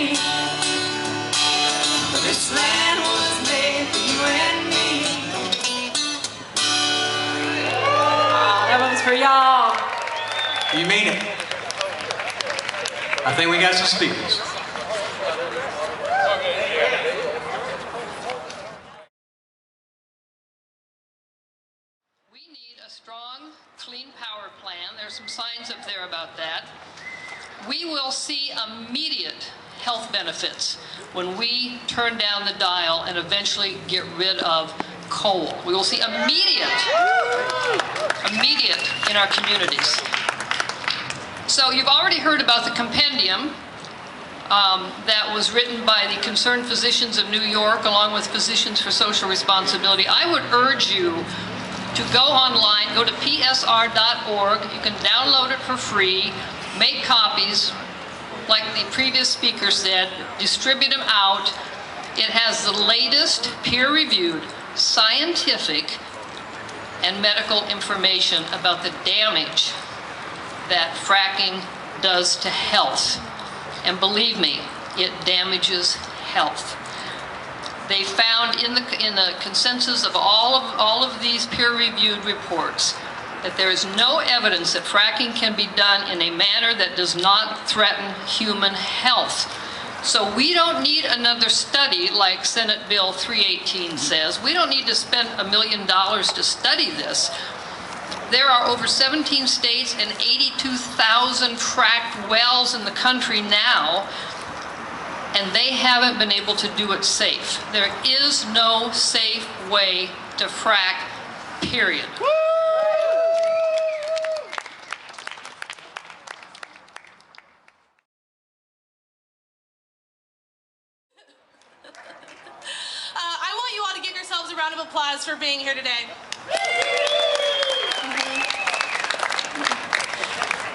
me. This land was made for you and me. That one's for y'all. You mean it. I think we got some speakers. We need a strong, clean power plan. There's some signs up there about that. We will see immediate health benefits when we turn down the dial and eventually get rid of coal. We will see immediate in our communities. So you've already heard about the compendium that was written by the Concerned Physicians of New York along with Physicians for Social Responsibility. I would urge you to go online, go to psr.org. You can download it for free, make copies, like the previous speaker said, distribute them out. It has the latest peer-reviewed scientific and medical information about the damage that fracking does to health. And believe me, it damages health. They found in the consensus of all of these peer-reviewed reports that there is no evidence that fracking can be done in a manner that does not threaten human health. So we don't need another study like Senate Bill 318 says. We don't need to spend $1 million to study this. There are over 17 states and 82,000 fracked wells in the country now, and they haven't been able to do it safe. There is no safe way to frack, period. I want you all to give yourselves a round of applause for being here today.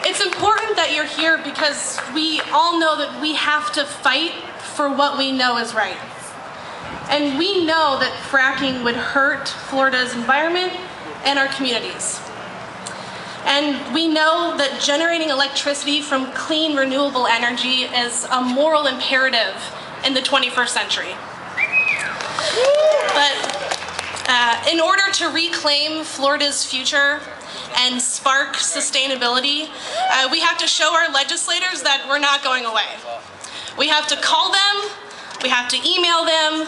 It's important that you're here because we all know that we have to fight for what we know is right. And we know that fracking would hurt Florida's environment and our communities. And we know that generating electricity from clean, renewable energy is a moral imperative in the 21st century. But in order to reclaim Florida's future and spark sustainability, we have to show our legislators that we're not going away. We have to call them, we have to email them,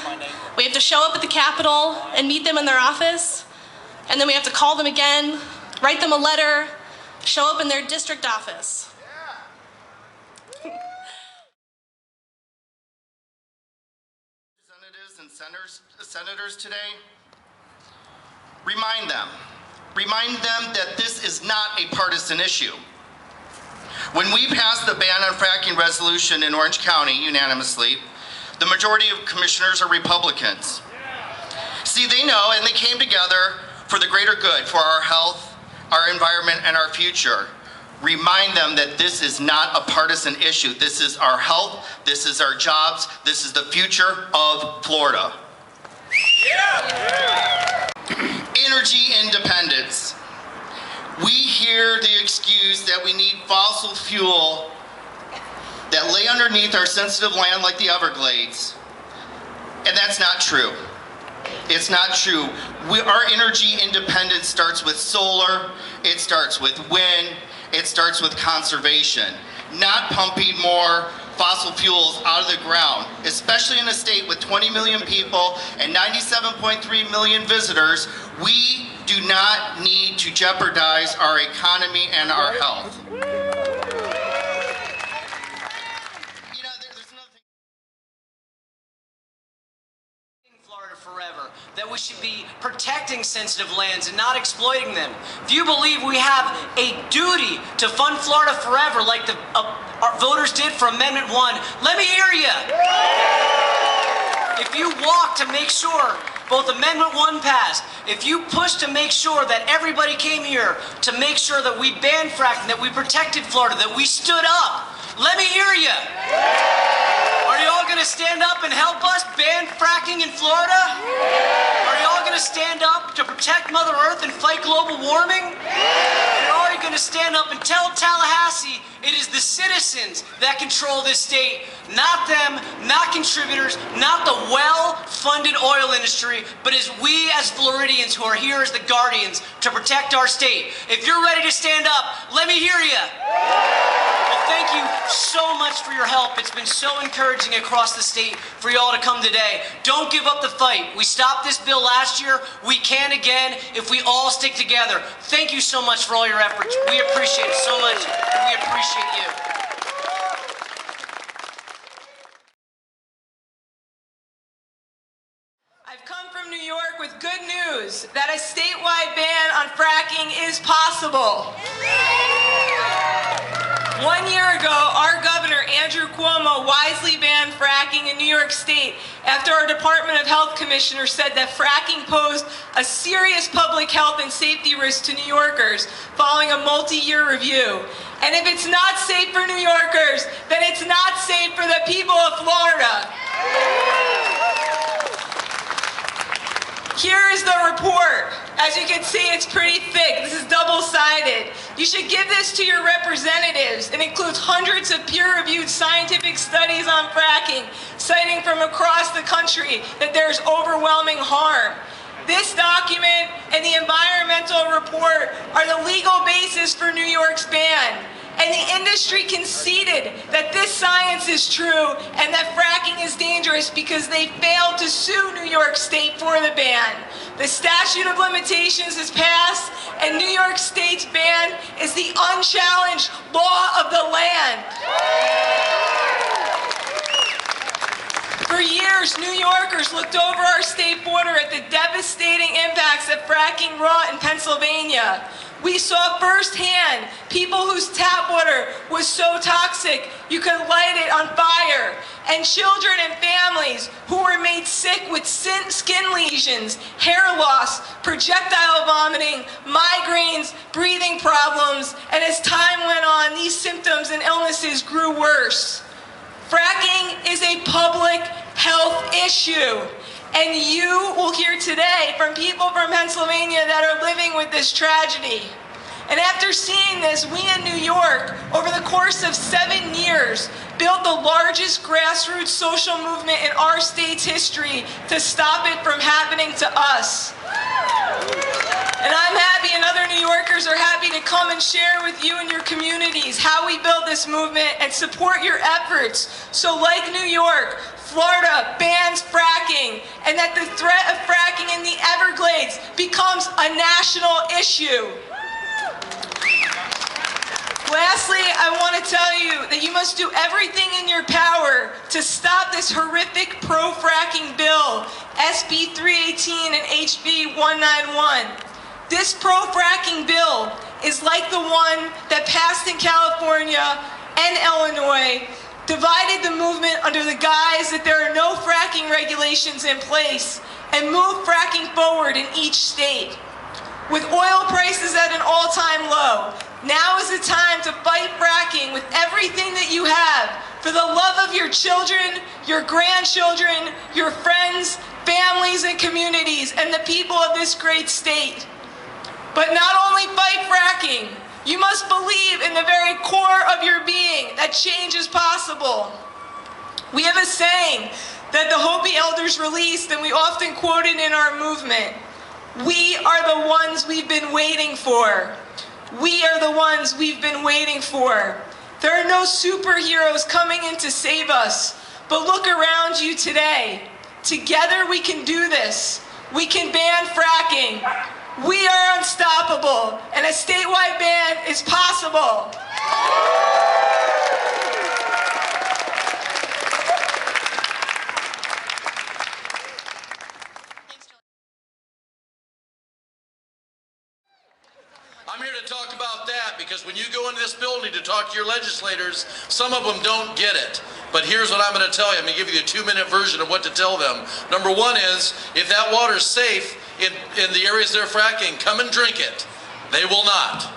we have to show up at the Capitol and meet them in their office, and then we have to call them again, write them a letter, show up in their district office. Representatives and senators today, remind them that this is not a partisan issue. When we passed the ban on fracking resolution in Orange County unanimously, the majority of commissioners are Republicans. See, they know, and they came together for the greater good, for our health, our environment, and our future. Remind them that this is not a partisan issue. This is our health, this is our jobs, this is the future of Florida. Yeah. Energy independence. We hear the excuse that we need fossil fuel that lay underneath our sensitive land like the Everglades. And that's not true. It's not true. Our energy independence starts with solar, it starts with wind, it starts with conservation, not pumping more fossil fuels out of the ground, especially in a state with 20 million people and 97.3 million visitors. We do not need to jeopardize our economy and our health. You know, there's nothing. Florida forever, that we should be protecting sensitive lands and not exploiting them. If you believe we have a duty to fund Florida forever like our voters did for Amendment 1, let me hear you. If you walk to make sure both Amendment 1 passed, if you push to make sure that everybody came here to make sure that we banned fracking, that we protected Florida, that we stood up, let me hear you. Are you all going to stand up and help us ban fracking in Florida? Are you all going to stand up to protect Mother Earth and fight global warming? Or are you going to stand up and tell Tallahassee it is the citizens citizens that control this state, not them, not contributors, not the well-funded oil industry, but as we as Floridians who are here as the guardians to protect our state. If you're ready to stand up, let me hear you. Well, thank you so much for your help. It's been so encouraging across the state for y'all to come today. Don't give up the fight. We stopped this bill last year. We can again if we all stick together. Thank you so much for all your efforts. We appreciate it so much, and we appreciate you. I've come from New York with good news that a statewide ban on fracking is possible. 1 year ago, our governor, Andrew Cuomo, wisely banned fracking in New York State after our Department of Health commissioner said that fracking posed a serious public health and safety risk to New Yorkers following a multi-year review. And if it's not safe for New Yorkers, then it's not safe for the people of Florida. Here is the report. As you can see, it's pretty thick. This is double-sided. You should give this to your representatives. It includes hundreds of peer-reviewed scientific studies on fracking, citing from across the country that there's overwhelming harm. This document and the environmental report are the legal basis for New York's ban. And the industry conceded that this science is true and that fracking is dangerous because they failed to sue New York State for the ban. The statute of limitations has passed, and New York State's ban is the unchallenged law of the land. For years, New Yorkers looked over our state border at the devastating impacts that fracking wrought in Pennsylvania. We saw firsthand people whose tap water was so toxic you could light it on fire, and children and families who were made sick with skin lesions, hair loss, projectile vomiting, migraines, breathing problems, and as time went on, these symptoms and illnesses grew worse. Fracking is a public health issue. And you will hear today from people from Pennsylvania that are living with this tragedy. And after seeing this, we in New York, over the course of 7 years, built the largest grassroots social movement in our state's history to stop it from happening to us. And I'm happy, and other New Yorkers are happy to come and share with you and your communities how we built this movement and support your efforts. So like New York, Florida bans fracking, and that the threat of fracking in the Everglades becomes a national issue. Lastly, I want to tell you that you must do everything in your power to stop this horrific pro-fracking bill, SB 318 and HB 191. This pro-fracking bill is like the one that passed in California and Illinois, divided the movement under the guise that there are no fracking regulations in place, and moved fracking forward in each state. With oil prices at an all-time low, now is the time to fight fracking with everything that you have for the love of your children, your grandchildren, your friends, families, and communities, and the people of this great state. But not only fight fracking, you must believe in the very core of your being that change is possible. We have a saying that the Hopi elders released, and we often quote it in our movement. We are the ones we've been waiting for. We are the ones we've been waiting for. There are no superheroes coming in to save us, but look around you today. Together we can do this. We can ban fracking. We are unstoppable, and a statewide ban is possible. I'm here to talk about that because when you go into this building to talk to your legislators, some of them don't get it. But here's what I'm going to tell you. I'm going to give you a 2-minute version of what to tell them. Number one is, if that water's safe in the areas they're fracking, come and drink it. They will not.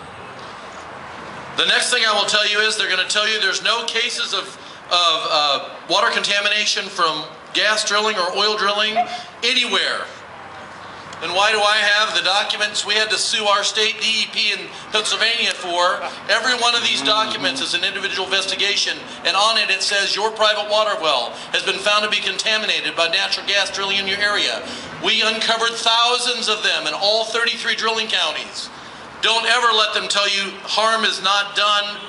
The next thing I will tell you is they're going to tell you there's no cases of water contamination from gas drilling or oil drilling anywhere. And why do I have the documents we had to sue our state DEP in Pennsylvania for? Every one of these documents is an individual investigation, and on it it says your private water well has been found to be contaminated by natural gas drilling in your area. We uncovered thousands of them in all 33 drilling counties. Don't ever let them tell you harm is not done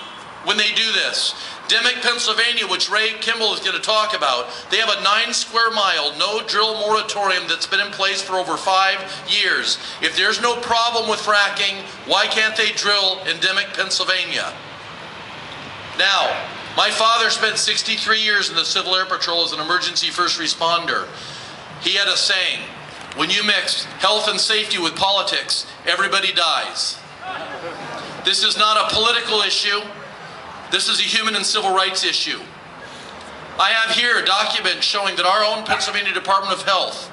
when they do this. Dimick, Pennsylvania, which Ray Kimball is going to talk about, they have a 9 square mile no drill moratorium that's been in place for over 5 years. If there's no problem with fracking, why can't they drill in Dimick, Pennsylvania? Now, my father spent 63 years in the Civil Air Patrol as an emergency first responder. He had a saying, when you mix health and safety with politics, everybody dies. This is not a political issue. This is a human and civil rights issue. I have here a document showing that our own Pennsylvania Department of Health,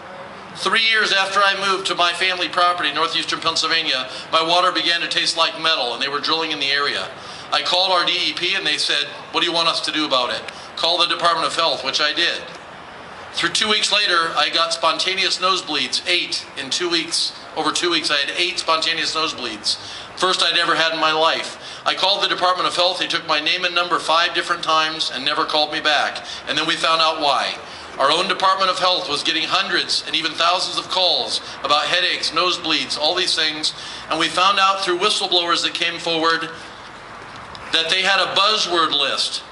3 years after I moved to my family property, northeastern Pennsylvania, my water began to taste like metal and they were drilling in the area. I called our DEP and they said, what do you want us to do about it? Call the Department of Health, which I did. Through 2 weeks later, I got spontaneous nosebleeds, 8 in 2 weeks. Over 2 weeks, I had 8 spontaneous nosebleeds. First I'd ever had in my life. I called the Department of Health. They took my name and number 5 different times and never called me back. And then we found out why. Our own Department of Health was getting hundreds and even thousands of calls about headaches, nosebleeds, all these things. And we found out through whistleblowers that came forward that they had a buzzword list.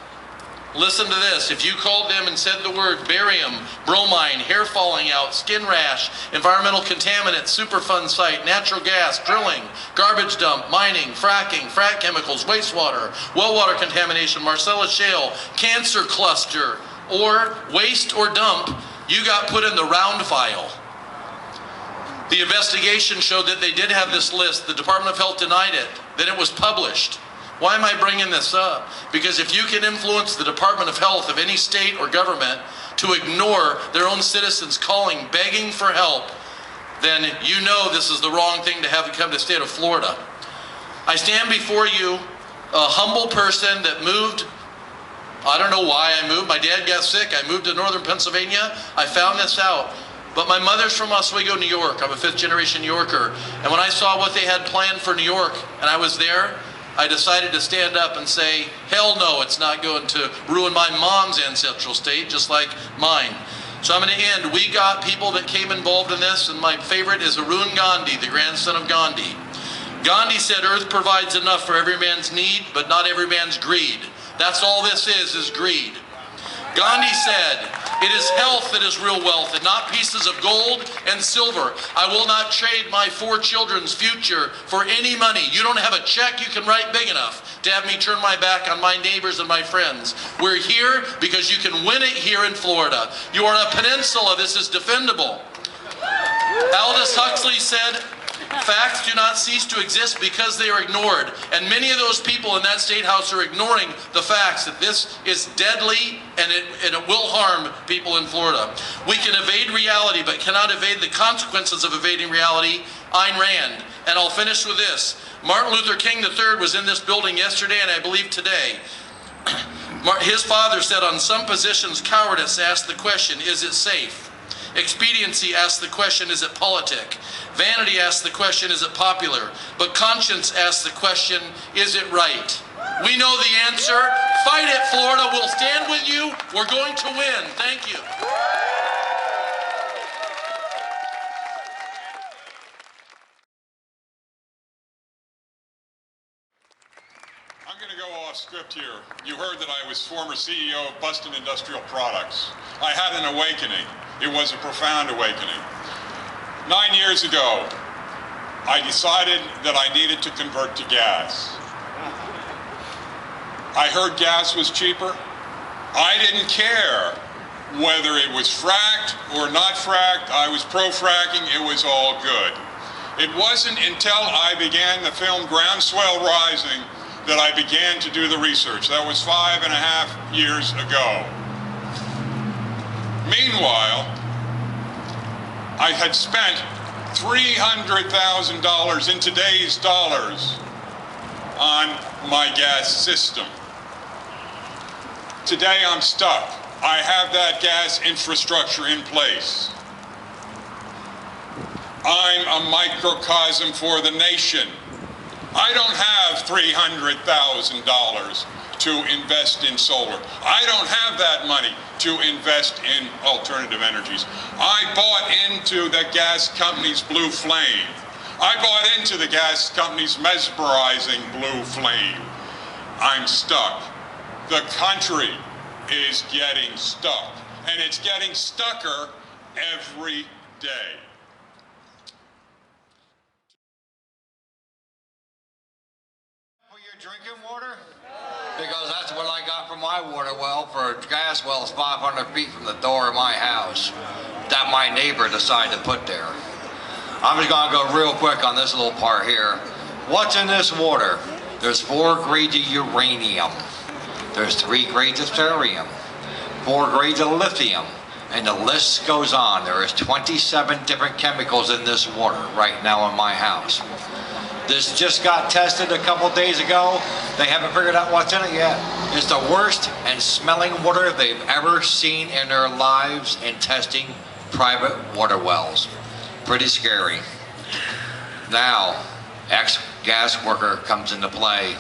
Listen to this. If you called them and said the word barium, bromine, hair falling out, skin rash, environmental contaminant, Superfund site, natural gas, drilling, garbage dump, mining, fracking, frack chemicals, wastewater, well water contamination, Marcellus shale, cancer cluster, or waste or dump, you got put in the round file. The investigation showed that they did have this list. The Department of Health denied it. Then it was published. Why am I bringing this up? Because if you can influence the Department of Health of any state or government to ignore their own citizens calling, begging for help, then you know this is the wrong thing to have come to the state of Florida. I stand before you, a humble person that moved. I don't know why I moved. My dad got sick. I moved to northern Pennsylvania. I found this out. But my mother's from Oswego, New York. I'm a 5th generation New Yorker. And when I saw what they had planned for New York and I was there, I decided to stand up and say, hell no, it's not going to ruin my mom's ancestral state, just like mine. So I'm going to end. We got people that came involved in this, and my favorite is Arun Gandhi, the grandson of Gandhi. Gandhi said, earth provides enough for every man's need, but not every man's greed. That's all this is greed. Gandhi said, it is health that is real wealth and not pieces of gold and silver. I will not trade my 4 children's future for any money. You don't have a check you can write big enough to have me turn my back on my neighbors and my friends. We're here because you can win it here in Florida. You are a peninsula. This is defendable. Aldous Huxley said, facts do not cease to exist because they are ignored. And many of those people in that state house are ignoring the facts that this is deadly and it will harm people in Florida. We can evade reality but cannot evade the consequences of evading reality. Ayn Rand. And I'll finish with this. Martin Luther King III was in this building yesterday and I believe today. His father said, on some positions, cowardice asked the question, is it safe? Expediency asks the question, is it politic? Vanity asks the question, is it popular? But conscience asks the question, is it right? We know the answer. Fight it, Florida. We'll stand with you. We're going to win. Thank you. I'm going to go off script here. You heard that I was former CEO of Buston Industrial Products. I had an awakening. It was a profound awakening. 9 years ago, I decided that I needed to convert to gas. I heard gas was cheaper. I didn't care whether it was fracked or not fracked. I was pro-fracking. It was all good. It wasn't until I began the film Groundswell Rising that I began to do the research. That was 5.5 years ago. Meanwhile, I had spent $300,000 in today's dollars on my gas system. Today I'm stuck. I have that gas infrastructure in place. I'm a microcosm for the nation. I don't have $300,000 to invest in solar. I don't have that money to invest in alternative energies. I bought into the gas company's blue flame. I bought into the gas company's mesmerizing blue flame. I'm stuck. The country is getting stuck, and it's getting stucker every day. For your drinking water? Because that's what I got from my water well. For a gas well, it's 500 feet from the door of my house that my neighbor decided to put there. I'm just gonna go real quick on this little part here. What's in this water? There's 4 grades of uranium. There's 3 grades of thorium, 4 grades of lithium, and the list goes on. There is 27 different chemicals in this water right now in my house. This just got tested a couple days ago. They haven't figured out what's in it yet. It's the worst and smelling water they've ever seen in their lives in testing private water wells. Pretty scary. Now, ex-gas worker comes into play.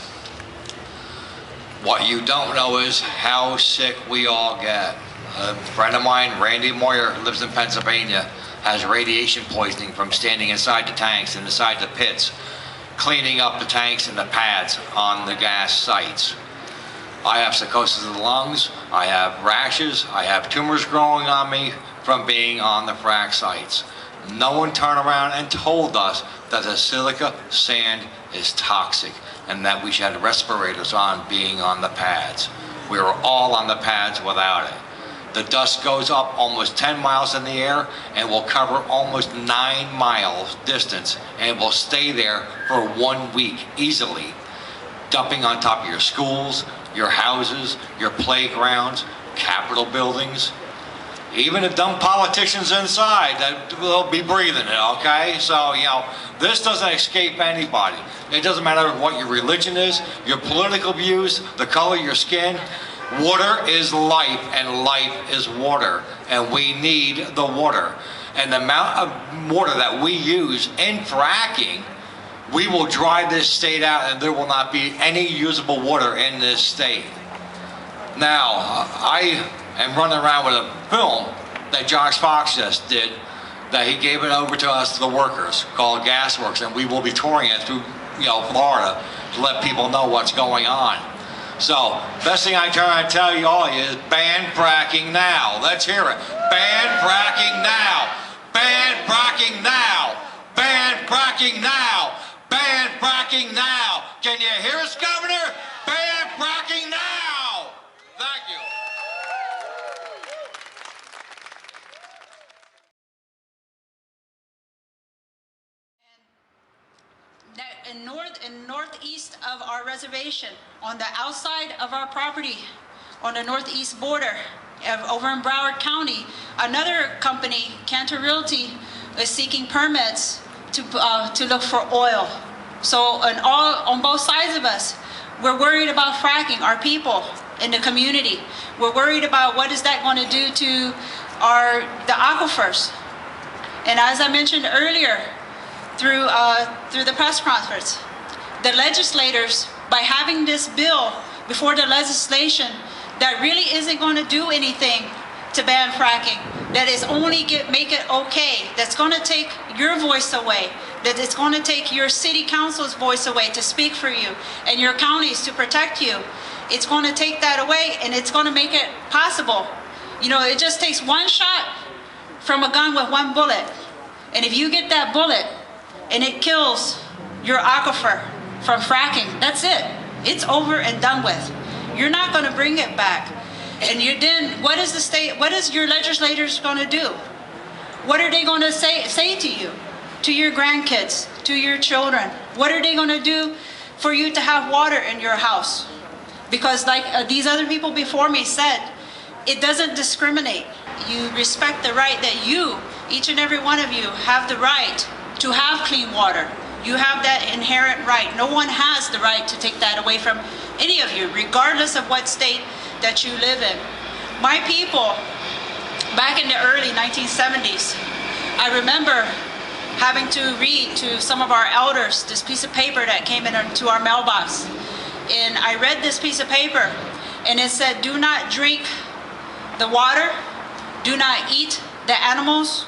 What you don't know is how sick we all get. A friend of mine, Randy Moyer, lives in Pennsylvania, has radiation poisoning from standing inside the tanks and inside the pits, cleaning up the tanks and the pads on the gas sites. I have psychosis of the lungs, I have rashes, I have tumors growing on me from being on the frac sites. No one turned around and told us that the silica sand is toxic and that we should have respirators on being on the pads. We were all on the pads without it. The dust goes up almost 10 miles in the air and will cover almost 9 miles distance and will stay there for 1 week easily, dumping on top of your schools, your houses, your playgrounds, Capitol buildings. Even the dumb politicians inside, that will be breathing it, okay? So, you know, this doesn't escape anybody. It doesn't matter what your religion is, your political views, the color of your skin. Water is life, and life is water, and we need the water. And the amount of water that we use in fracking, we will dry this state out, and there will not be any usable water in this state. Now, I am running around with a film that Josh Fox just did, that he gave it over to us, the workers, called Gasworks, and we will be touring it through, Florida to let people know what's going on. So, best thing I try to tell you all is ban fracking now. Let's hear it. Ban fracking now. Ban fracking now. Ban fracking now. Ban fracking now. Can you hear us, Governor? Ban fracking now. Thank you. In northeast of our reservation, on the outside of our property, on the northeast border, over in Broward County, another company, Cantor Realty, is seeking permits to look for oil. So on both sides of us, we're worried about fracking our people in the community. We're worried about what is that going to do to the aquifers. And as I mentioned earlier, through the press conference, the legislators, by having this bill before the legislation that really isn't going to do anything to ban fracking, that is only make it okay, that's going to take your voice away, that it's going to take your city council's voice away to speak for you and your counties to protect you. It's going to take that away, and it's going to make it possible. It just takes one shot from a gun with one bullet. And if you get that bullet and it kills your aquifer from fracking, that's it. It's over and done with. You're not going to bring it back. And then what is your legislators going to do? What are they going to say to you, to your grandkids, to your children? What are they going to do for you to have water in your house? Because like these other people before me said, it doesn't discriminate. You respect the right that you, each and every one of you, have the right to have clean water. You have that inherent right. No one has the right to take that away from any of you, regardless of what state that you live in. My people, back in the early 1970s, I remember having to read to some of our elders this piece of paper that came into our mailbox. And I read this piece of paper, and it said, do not drink the water, do not eat the animals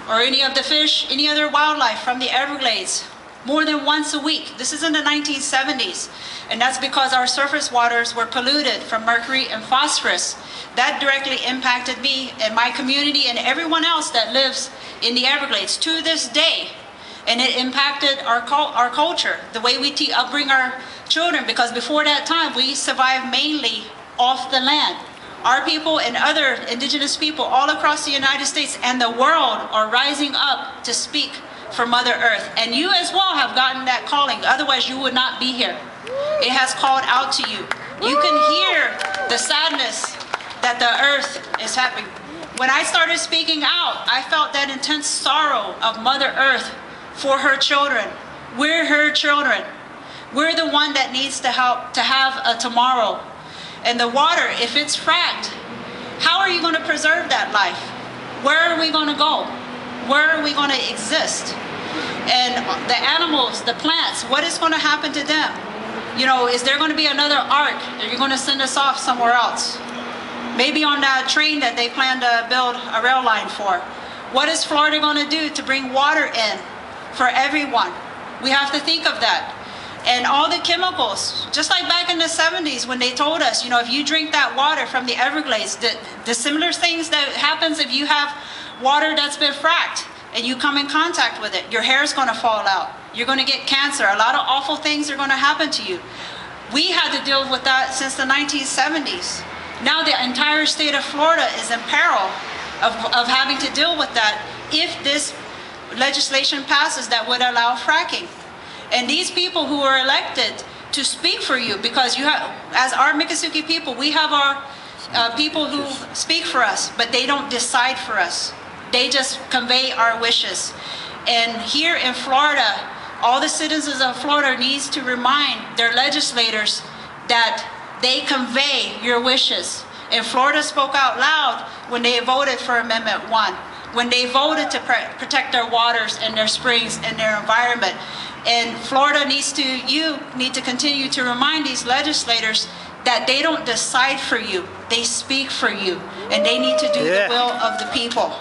or any of the fish, any other wildlife from the Everglades more than once a week. This is in the 1970s, and that's because our surface waters were polluted from mercury and phosphorus. That directly impacted me and my community and everyone else that lives in the Everglades to this day. And it impacted our culture, the way we upbring our children, because before that time, we survived mainly off the land. Our people and other indigenous people all across the United States and the world are rising up to speak for Mother Earth. And you as well have gotten that calling, otherwise you would not be here. It has called out to you. You can hear the sadness that the earth is having. When I started speaking out, I felt that intense sorrow of Mother Earth for her children. We're her children. We're the one that needs to help to have a tomorrow. And the water, if it's fracked, how are you going to preserve that life? Where are we going to go? Where are we going to exist? And the animals, the plants, what is going to happen to them? You know, is there going to be another ark? Are you going to send us off somewhere else? Maybe on that train that they plan to build a rail line for. What is Florida going to do to bring water in for everyone? We have to think of that. And all the chemicals, just like back in the 70s when they told us, you know, if you drink that water from the Everglades, the similar things that happens if you have water that's been fracked and you come in contact with it, your hair is going to fall out. You're going to get cancer. A lot of awful things are going to happen to you. We had to deal with that since the 1970s. Now the entire state of Florida is in peril of having to deal with that if this legislation passes that would allow fracking. And these people who are elected to speak for you, because you have, as our Miccosukee people, we have our people who speak for us, but they don't decide for us. They just convey our wishes. And here in Florida, all the citizens of Florida needs to remind their legislators that they convey your wishes. And Florida spoke out loud when they voted for Amendment 1, when they voted to protect their waters and their springs and their environment. And Florida you need to continue to remind these legislators that they don't decide for you, they speak for you, and they need to do the will of the people.